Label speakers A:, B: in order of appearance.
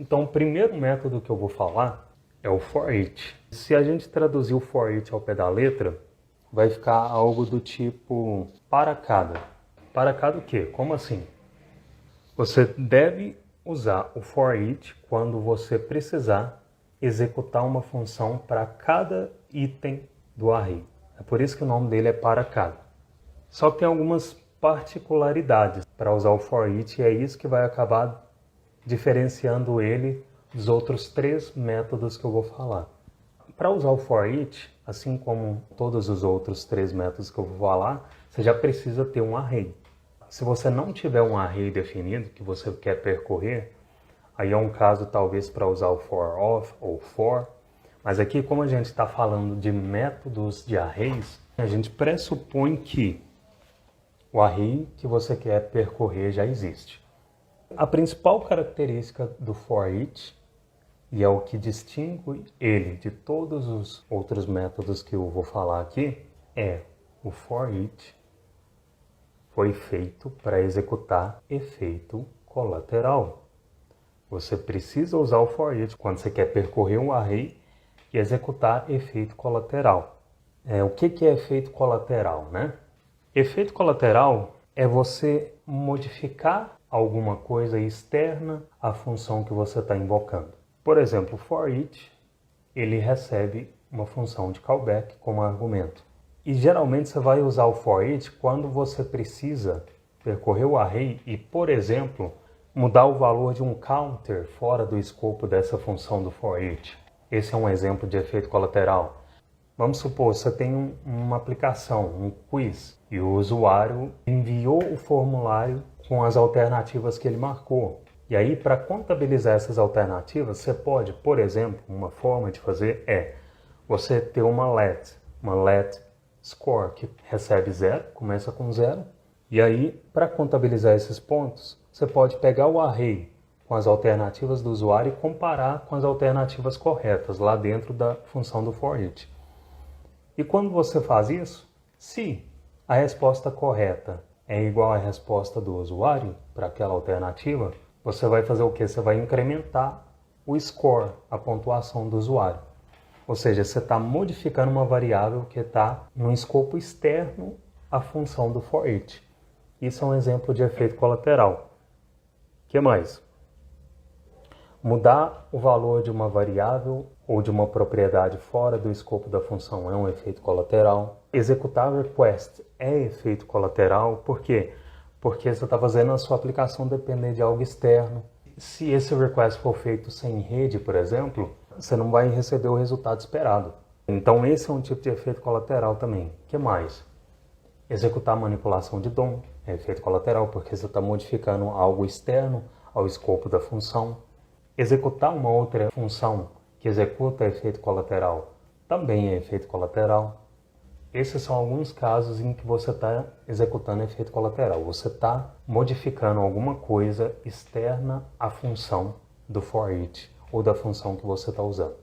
A: Então, o primeiro método que eu vou falar é o for each. Se a gente traduzir o for each ao pé da letra, vai ficar algo do tipo para cada. Para cada o quê? Como assim? Você deve usar o for each quando você precisar executar uma função para cada item do array. É por isso que o nome dele é para cada. Só que tem algumas particularidades para usar o for each e é isso que vai acabar diferenciando ele dos outros 3 métodos que eu vou falar. Para usar o for each, assim como todos os outros 3 métodos que eu vou falar, você já precisa ter um array. Se você não tiver um array definido que você quer percorrer, aí é um caso talvez para usar o for of ou for. Mas aqui, como a gente está falando de métodos de arrays, a gente pressupõe que o array que você quer percorrer já existe. A principal característica do for each, e é o que distingue ele de todos os outros métodos que eu vou falar aqui, é o for each foi feito para executar efeito colateral. Você precisa usar o for each quando você quer percorrer um array e executar efeito colateral. O que é efeito colateral, né? Efeito colateral é você modificar alguma coisa externa à função que você está invocando. Por exemplo, o for each, ele recebe uma função de callback como argumento. E geralmente você vai usar o for each quando você precisa percorrer o array e, por exemplo, mudar o valor de um counter fora do escopo dessa função do for each. Esse é um exemplo de efeito colateral. Vamos supor, você tem uma aplicação, um quiz, e o usuário enviou o formulário com as alternativas que ele marcou. E aí, para contabilizar essas alternativas, você pode, por exemplo, uma forma de fazer é você ter uma let score, que recebe 0, começa com 0. E aí, para contabilizar esses pontos, você pode pegar o array com as alternativas do usuário e comparar com as alternativas corretas lá dentro da função do for each. E quando você faz isso, se a resposta correta é igual à resposta do usuário para aquela alternativa, você vai fazer o quê? Você vai incrementar o score, a pontuação do usuário. Ou seja, você está modificando uma variável que está no escopo externo à função do for each. Isso é um exemplo de efeito colateral. O que mais? Mudar o valor de uma variável ou de uma propriedade fora do escopo da função é um efeito colateral. Executar request é efeito colateral. Por quê? Porque você está fazendo a sua aplicação depender de algo externo. Se esse request for feito sem rede, por exemplo, você não vai receber o resultado esperado. Então esse é um tipo de efeito colateral também. O que mais? Executar manipulação de DOM é efeito colateral porque você está modificando algo externo ao escopo da função. Executar uma outra função que executa efeito colateral também é efeito colateral. Esses são alguns casos em que você está executando efeito colateral. Você está modificando alguma coisa externa à função do for each ou da função que você está usando.